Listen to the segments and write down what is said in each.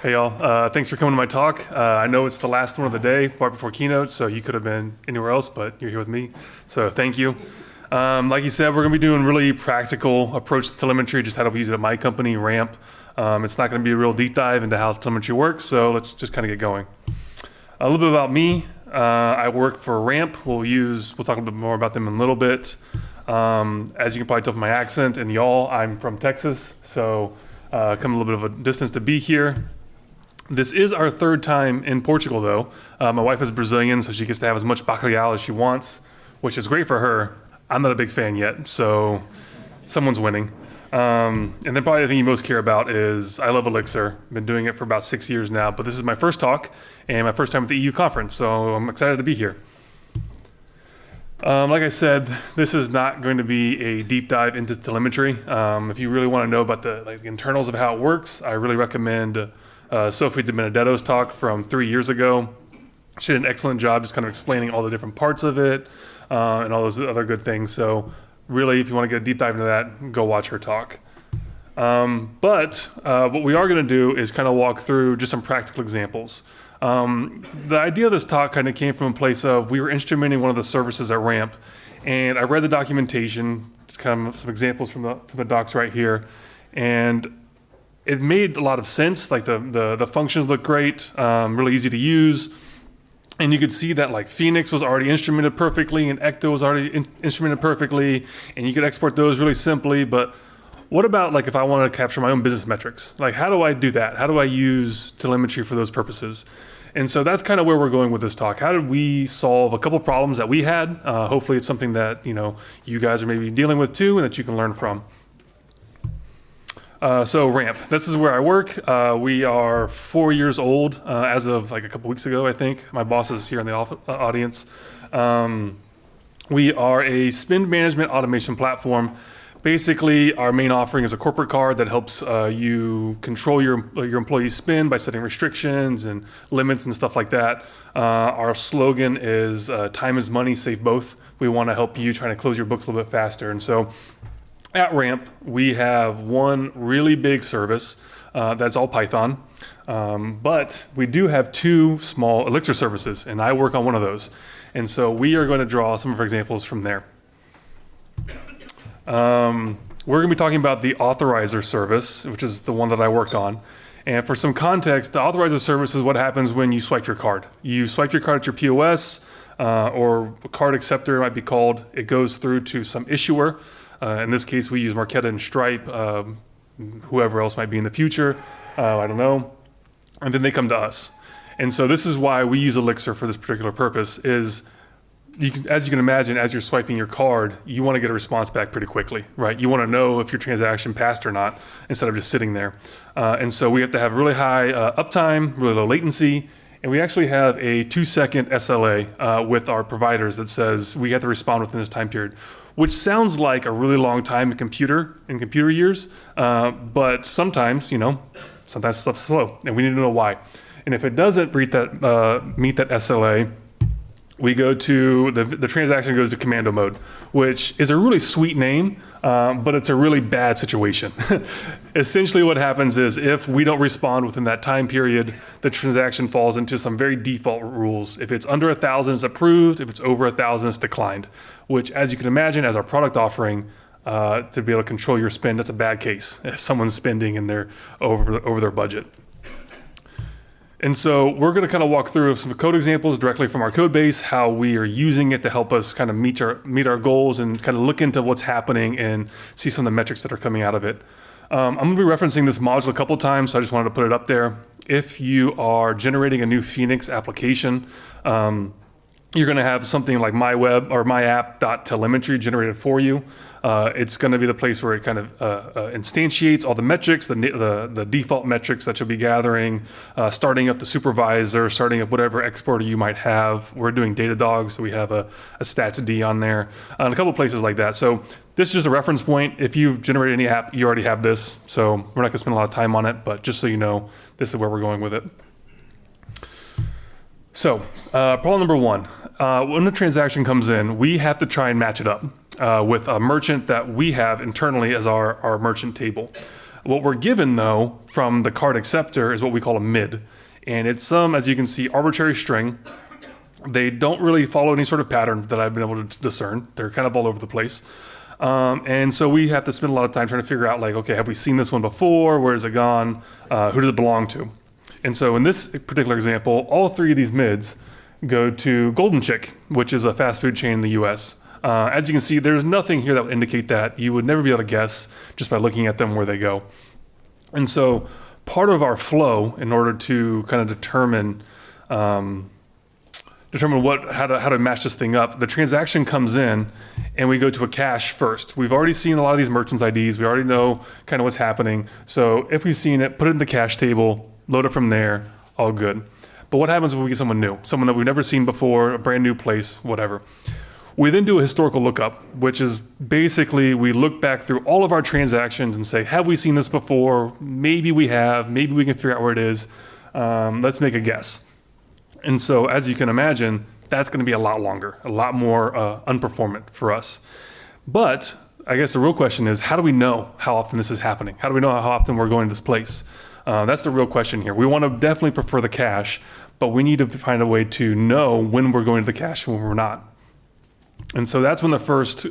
Hey y'all, thanks for coming to my talk. I know it's the last one of the day, right before keynote, so you could have been anywhere else, but you're here with me, so thank you. Like you said, we're gonna be doing really practical approach to telemetry, just how to use it at my company, Ramp. It's not gonna be a real deep dive into how telemetry works, so let's just kind of get going. A little bit about me. I work for Ramp. We'll talk a bit more about them in a little bit. As you can probably tell from my accent and y'all, I'm from Texas, so come a little bit of a distance to be here. This is our third time in Portugal though. My wife is Brazilian, so she gets to have as much bacalhau as she wants, which is great for her. I'm not a big fan yet, so someone's winning. And then probably the thing you most care about is I love Elixir. I've been doing it for about 6 years now, but this is my first talk and my first time at the EU conference, so I'm excited to be here. Like I said, this is not going to be a deep dive into telemetry. If you really want to know about the internals of how it works, I really recommend Sophie Di Benedetto's talk from 3 years ago. She did an excellent job just kind of explaining all the different parts of it and all those other good things. So really, if you want to get a deep dive into that, go watch her talk. But what we are going to do is kind of walk through just some practical examples. The idea of this talk kind of came from a place of we were instrumenting one of the services at Ramp, and I read the documentation, kind of some examples from the docs right here, and it made a lot of sense. Like the functions look great, really easy to use. And you could see that like Phoenix was already instrumented perfectly and Ecto was already instrumented perfectly, and you could export those really simply. But what about like if I wanted to capture my own business metrics? Like how do I do that? How do I use telemetry for those purposes? And so that's kind of where we're going with this talk. How did we solve a couple problems that we had? Hopefully it's something that you guys are maybe dealing with too and that you can learn from. So Ramp, this is where I work. We are 4 years old as of like a couple weeks ago, I think. My boss is here in the audience. We are a spend management automation platform. Basically, our main offering is a corporate card that helps you control your employees' spend by setting restrictions and limits and stuff like that. Our slogan is time is money, save both. We want to help you trying to close your books a little bit faster. And so at Ramp, we have one really big service that's all Python, but we do have two small Elixir services, and I work on one of those. And so we are going to draw some of our examples from there. We're going to be talking about the authorizer service, which is the one that I work on. And for some context, the authorizer service is what happens when you swipe your card. You swipe your card at your POS, or a card acceptor it might be called. It goes through to some issuer. In this case, we use Marqeta and Stripe, whoever else might be in the future, I don't know. And then they come to us. And so this is why we use Elixir for this particular purpose is, as you can imagine, as you're swiping your card, you want to get a response back pretty quickly, right? You want to know if your transaction passed or not instead of just sitting there. And so we have to have really high uptime, really low latency, and we actually have a 2-second SLA with our providers that says we have to respond within this time period, which sounds like a really long time in computer years, but sometimes stuff's slow, and we need to know why. And if it doesn't meet that SLA, we go to, the transaction goes to commando mode, which is a really sweet name, but it's a really bad situation. Essentially what happens is if we don't respond within that time period, the transaction falls into some very default rules. If it's under 1,000, it's approved. If it's over 1,000, it's declined, which as you can imagine, as our product offering, to be able to control your spend, that's a bad case if someone's spending and they're over their budget. And so we're going to kind of walk through some code examples directly from our code base, how we are using it to help us kind of meet our goals and kind of look into what's happening and see some of the metrics that are coming out of it. I'm going to be referencing this module a couple of times, so I just wanted to put it up there. If you are generating a new Phoenix application, you're going to have something like myweb or myapp.telemetry generated for you. It's going to be the place where it kind of instantiates all the metrics, the default metrics that you'll be gathering, starting up the supervisor, starting up whatever exporter you might have. We're doing Datadog, so we have a stats-D on there, and a couple of places like that. So this is just a reference point. If you've generated any app, you already have this. So we're not going to spend a lot of time on it, but just so you know, this is where we're going with it. So problem number one, when a transaction comes in, we have to try and match it up with a merchant that we have internally as our merchant table. What we're given though from the card acceptor is what we call a mid. And it's some, as you can see, arbitrary string. They don't really follow any sort of pattern that I've been able to discern. They're kind of all over the place. And so we have to spend a lot of time trying to figure out, like, okay, have we seen this one before? Where has it gone? Who does it belong to? And so in this particular example, all three of these mids go to Golden Chick, which is a fast food chain in the US. As you can see, there's nothing here that would indicate that. You would never be able to guess just by looking at them where they go. And so part of our flow, in order to kind of determine how to match this thing up, the transaction comes in and we go to a cache first. We've already seen a lot of these merchants IDs. We already know kind of what's happening. So if we've seen it, put it in the cache table, load it from there, all good. But what happens when we get someone new, someone that we've never seen before, a brand new place, whatever? We then do a historical lookup, which is basically we look back through all of our transactions and say, have we seen this before? Maybe we have, maybe we can figure out where it is. Let's make a guess. And so as you can imagine, that's gonna be a lot longer, a lot more unperformant for us. But I guess the real question is, how do we know how often this is happening? How do we know how often we're going to this place? That's the real question here. We wanna definitely prefer the cache, but we need to find a way to know when we're going to the cache and when we're not. And so that's when the first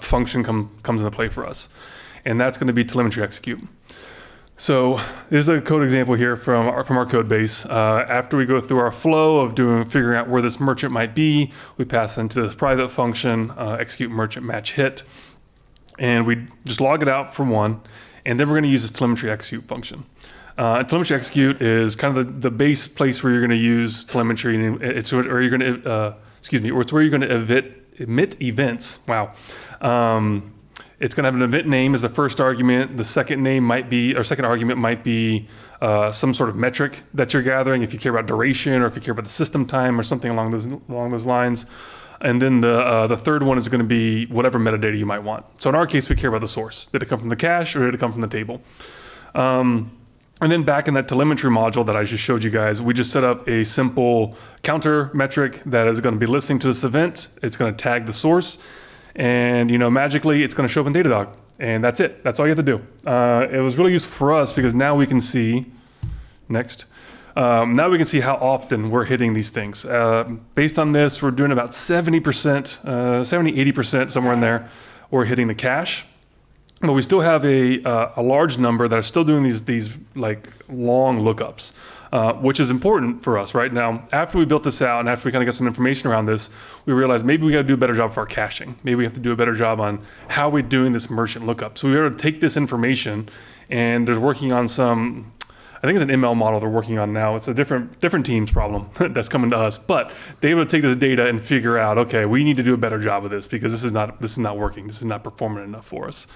function comes into play for us. And that's gonna be telemetry execute. So here's a code example here from our code base. After we go through our flow of figuring out where this merchant might be, we pass into this private function, execute merchant match hit, and we just log it out for one, and then we're gonna use this telemetry execute function. Telemetry execute is kind of the base place where you're gonna use telemetry, and it's where you're gonna, or it's where you're gonna emit events. Wow. It's going to have an event name as the first argument. The second argument might be some sort of metric that you're gathering, if you care about duration or if you care about the system time or something along those lines. And then the third one is going to be whatever metadata you might want. So in our case, we care about the source. Did it come from the cache or did it come from the table? And then back in that telemetry module that I just showed you guys, we just set up a simple counter metric that is going to be listening to this event. It's going to tag the source, and magically it's going to show up in Datadog, and that's it. That's all you have to do. It was really useful for us because now we can see, now we can see how often we're hitting these things. Based on this, we're doing about 70%, 80%, somewhere in there, we're hitting the cache. But we still have a large number that are still doing these like long lookups, which is important for us right now. After we built this out and after we kind of got some information around this, we realized maybe we got to do a better job for our caching. Maybe we have to do a better job on how we're doing this merchant lookup. So we were able to take this information, and there's working on some, I think it's an ML model they're working on now. It's a different team's problem that's coming to us, but they're able to take this data and figure out, okay, we need to do a better job of this because this is not working. This is not performant enough for us.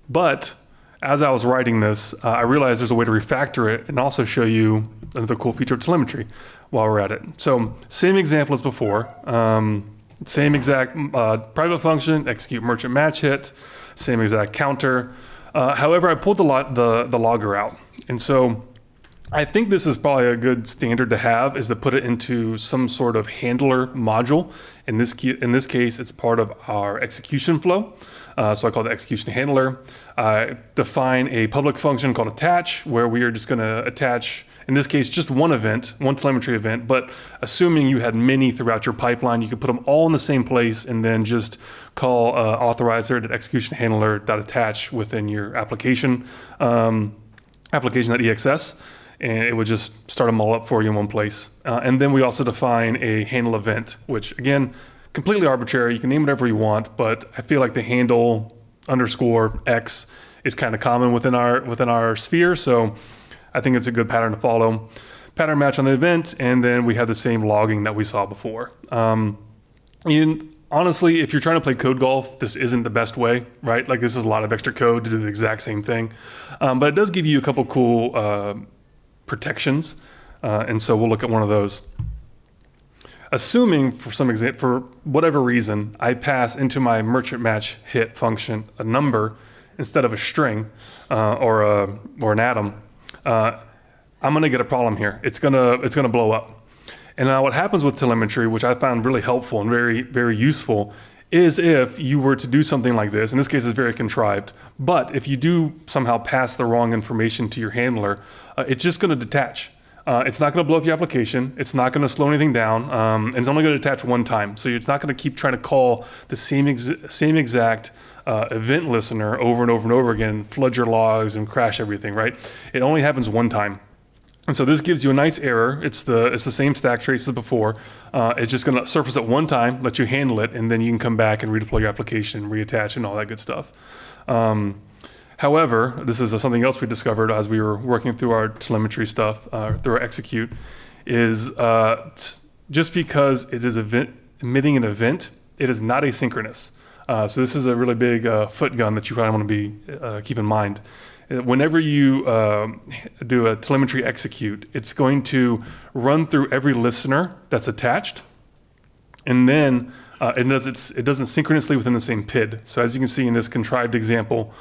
But as I was writing this, I realized there's a way to refactor it and also show you another cool feature of telemetry while we're at it. So same example as before, same exact private function, execute merchant match hit, same exact counter. However, I pulled the logger out. And so I think this is probably a good standard to have, is to put it into some sort of handler module. In this case, it's part of our execution flow. So I call it the execution handler. I define a public function called attach, where we are just going to attach, in this case, just one event, one telemetry event. But assuming you had many throughout your pipeline, you could put them all in the same place and then just call authorizer.execution handler.attach within your application, application.exs. And it would just start them all up for you in one place. And then we also define a handle event, which again, completely arbitrary. You can name whatever you want, but I feel like the handle _x is kind of common within our sphere. So I think it's a good pattern to follow. Pattern match on the event, and then we have the same logging that we saw before. Honestly, if you're trying to play code golf, this isn't the best way, right? Like, this is a lot of extra code to do the exact same thing. But it does give you a couple cool protections, and so we'll look at one of those. Assuming for whatever reason, I pass into my merchant match hit function a number instead of a string or an atom, I'm gonna get a problem here. It's gonna blow up. And now what happens with telemetry, which I found really helpful and very, very useful, is if you were to do something like this. In this case, it's very contrived. But if you do somehow pass the wrong information to your handler, it's just going to detach. It's not going to blow up your application. It's not going to slow anything down. And it's only going to detach one time. So it's not going to keep trying to call the same exact event listener over and over and over again, flood your logs and crash everything, right? It only happens one time. And so this gives you a nice error. It's the same stack trace as before. It's just going to surface it one time, let you handle it, and then you can come back and redeploy your application, reattach, and all that good stuff. However, this is something else we discovered as we were working through our telemetry stuff, through our execute, is just because it is emitting an event, it is not asynchronous. So this is a really big foot gun that you probably want to be keep in mind. Whenever you do a telemetry execute, it's going to run through every listener that's attached, and then it doesn't synchronously within the same PID. So as you can see in this contrived example,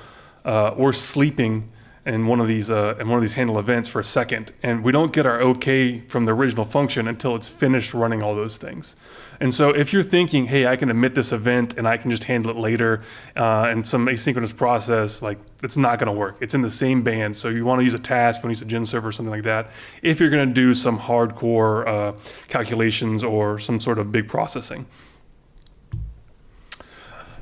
we're sleeping in one of these handle events for a second, and we don't get our OK from the original function until it's finished running all those things. And so if you're thinking, hey, I can emit this event and I can just handle it later in some asynchronous process, like it's not going to work. It's in the same band. So you want to use a task, you want to use a gen server or something like that, if you're going to do some hardcore calculations or some sort of big processing.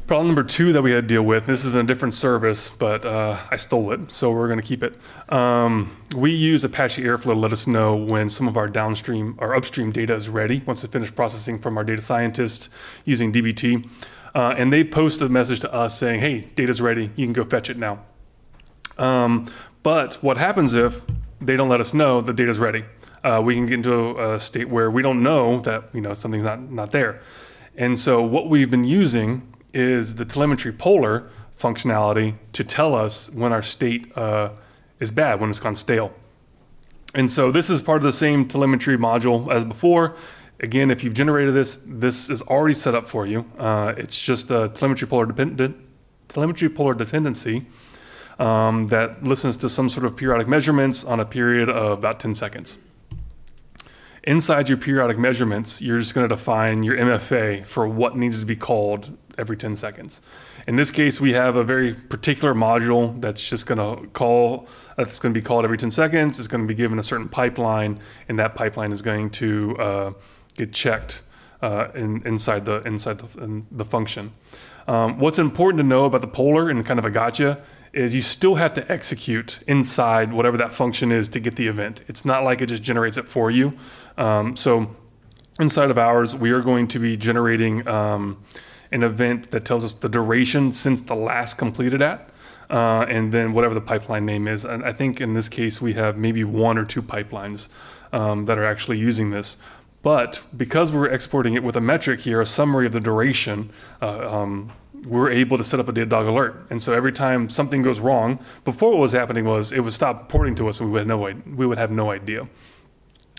Problem number 2 that we had to deal with, this is in a different service, but I stole it, so we're going to keep it. We use Apache Airflow to let us know when some of our upstream data is ready, once it's finished processing from our data scientists using dbt. And they post a message to us saying, hey, data's ready, you can go fetch it now. But what happens if they don't let us know the data's ready? We can get into a state where we don't know that something's not there. And so what we've been using is the telemetry polar functionality to tell us when our state is bad, when it's gone stale. And so this is part of the same telemetry module as before. Again, if you've generated this is already set up for you. It's just a telemetry polar dependency that listens to some sort of periodic measurements on a period of about 10 seconds. Inside your periodic measurements, you're just going to define your MFA for what needs to be called every 10 seconds. In this case, we have a very particular module that's just going to be called every 10 seconds. It's going to be given a certain pipeline, and that pipeline is going to get checked inside the function. What's important to know about the polar, and kind of a gotcha, is you still have to execute inside whatever that function is to get the event. It's not like it just generates it for you. So inside of ours, we are going to be generating an event that tells us the duration since the last completed at, and then whatever the pipeline name is. And I think in this case, we have maybe 1 or 2 pipelines that are actually using this. But because we're exporting it with a metric here, a summary of the duration, we're able to set up a Datadog alert. And so every time something goes wrong, before what was happening was it would stop reporting to us and we would have no idea.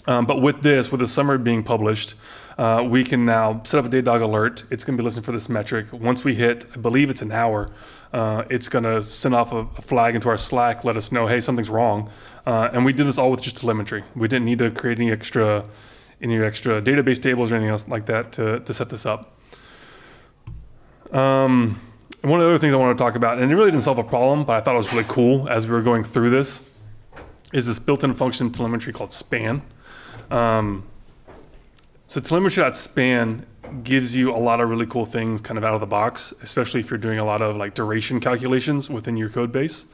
But with the summary being published, we can now set up a Datadog alert. It's going to be listening for this metric. Once we hit, I believe it's an hour, it's going to send off a flag into our Slack, let us know, hey, something's wrong. And we did this all with just telemetry. We didn't need to create any extra database tables or anything else like that to set this up. One of the other things I want to talk about, and it really didn't solve a problem, but I thought it was really cool as we were going through this, is this built-in function telemetry called span. So telemetry.span gives you a lot of really cool things kind of out of the box, especially if you're doing a lot of like duration calculations within your code base.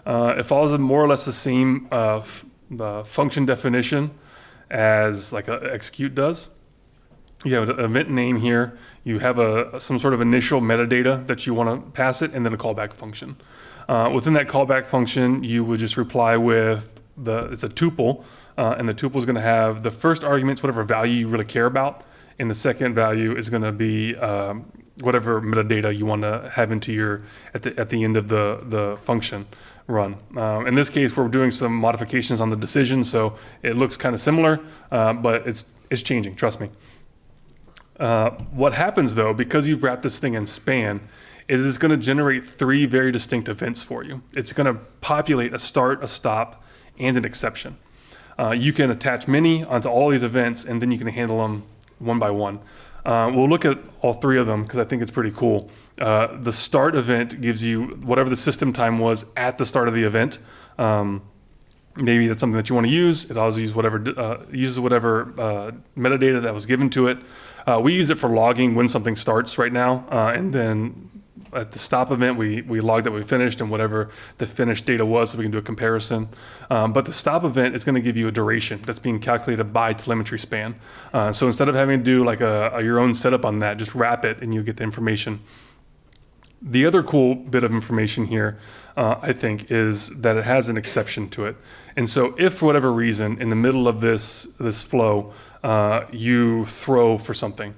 It follows more or less the same function definition as like a execute does. You have an event name here. You have some sort of initial metadata that you want to pass it, and then a callback function. Within that callback function, you would just reply with it's a tuple, and the tuple is going to have the first arguments, whatever value you really care about, and the second value is going to be whatever metadata you want to have into at the end of the function run. In this case, we're doing some modifications on the decision, so it looks kind of similar, but it's changing. Trust me. What happens though, because you've wrapped this thing in span, is it's going to generate 3 very distinct events for you. It's going to populate a start, a stop, and an exception. You can attach many onto all these events, and then you can handle them one by one. We'll look at all three of them because I think it's pretty cool. The start event gives you whatever the system time was at the start of the event. Maybe that's something that you want to use. It also uses whatever metadata that was given to it. We use it for logging when something starts right now, and then at the stop event, we log that we finished and whatever the finished data was, so we can do a comparison. But the stop event is going to give you a duration that's being calculated by telemetry span. So instead of having to do like your own setup on that, just wrap it and you get the information. The other cool bit of information here, I think, is that it has an exception to it. And so if for whatever reason, in the middle of this flow, you throw for something,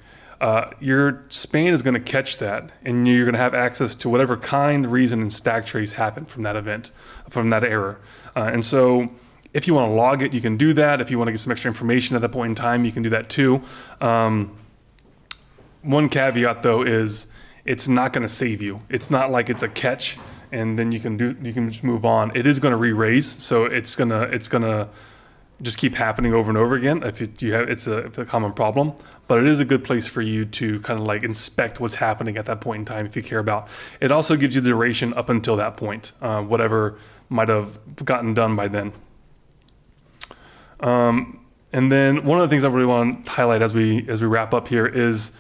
your span is going to catch that, and you're going to have access to whatever kind, reason, and stack trace happened from that event, from that error. And so if you want to log it, you can do that. If you want to get some extra information at that point in time, you can do that too. One caveat though is it's not going to save you. It's not like it's a catch and then you can just move on. It is going to re-raise, so it's gonna just keep happening over and over again. It's a common problem, but it is a good place for you to kind of like inspect what's happening at that point in time if you care about. It also gives you the duration up until that point, whatever might have gotten done by then. And then one of the things I really want to highlight as we wrap up here is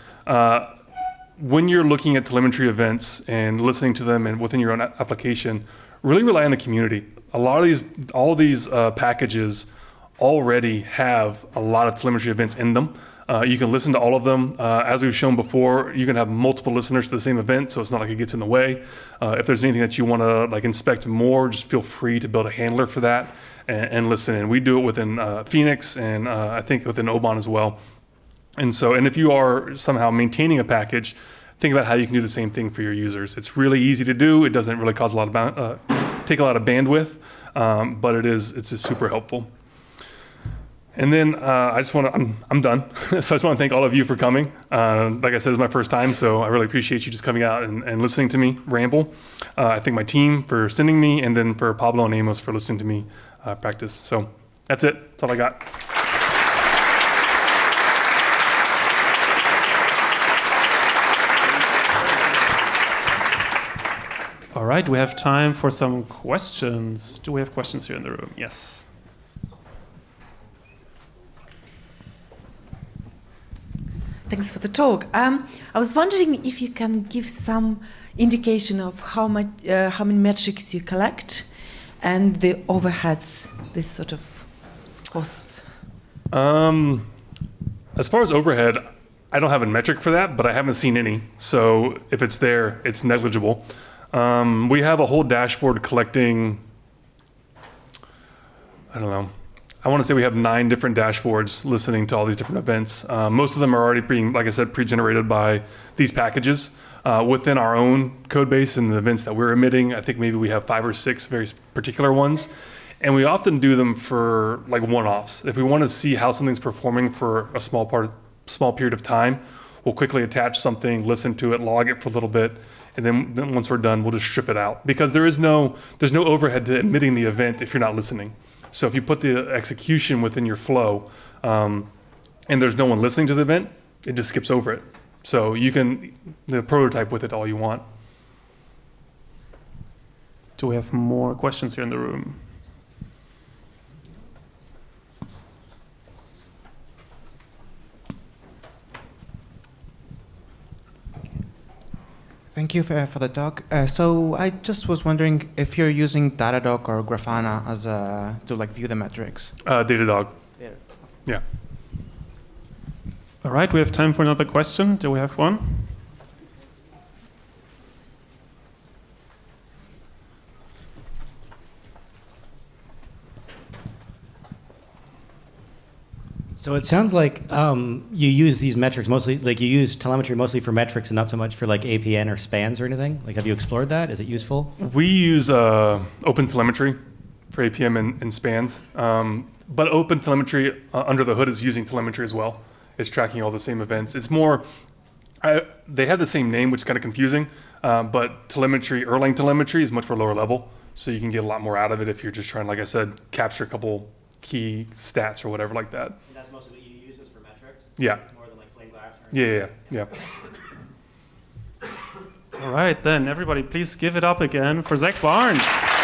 when you're looking at telemetry events and listening to them and within your own application, really rely on the community. All of these packages already have a lot of telemetry events in them. You can listen to all of them. As we've shown before, you can have multiple listeners to the same event, so it's not like it gets in the way. If there's anything that you want to like inspect more, just feel free to build a handler for that and listen. And we do it within Phoenix and I think within Oban as well. And if you are somehow maintaining a package, think about how you can do the same thing for your users. It's really easy to do. It doesn't really cause take a lot of bandwidth, but it's just super helpful. And then I'm done. So I just want to thank all of you for coming. Like I said, it's my first time, so I really appreciate you just coming out and listening to me ramble. I thank my team for sending me, and then for Pablo and Amos for listening to me practice. So that's it. That's all I got. All right, we have time for some questions. Do we have questions here in the room? Yes. Thanks for the talk. I was wondering if you can give some indication of how many metrics you collect and the overheads, this sort of costs. As far as overhead, I don't have a metric for that, but I haven't seen any. So if it's there, it's negligible. We have a whole dashboard collecting, I don't know, I want to say we have 9 different dashboards listening to all these different events. Most of them are already being, like I said, pre-generated by these packages within our own code base and the events that we're emitting. I think maybe we have 5 or 6 very particular ones. And we often do them for like one-offs. If we want to see how something's performing for a small period of time, we'll quickly attach something, listen to it, log it for a little bit, and then once we're done, we'll just strip it out. Because there's no overhead to emitting the event if you're not listening. So if you put the execution within your flow, and there's no one listening to the event, it just skips over it. So you can prototype with it all you want. Do we have more questions here in the room? Thank you for the talk. So I just was wondering if you're using Datadog or Grafana to like view the metrics. Datadog. Yeah. All right, we have time for another question. Do we have one? So it sounds like you use these metrics mostly, like you use telemetry mostly for metrics and not so much for like APN or spans or anything? Like, have you explored that? Is it useful? We use open telemetry for APM and spans. But open telemetry under the hood is using telemetry as well. It's tracking all the same events. It's more, they have the same name, which is kind of confusing, but telemetry, Erlang telemetry is much more lower level. So you can get a lot more out of it if you're just trying, like I said, capture a couple key stats or whatever like that. And that's mostly what you use this for metrics? Yeah. More than like flame glass Yeah. All right, then everybody, please give it up again for Zac Barnes.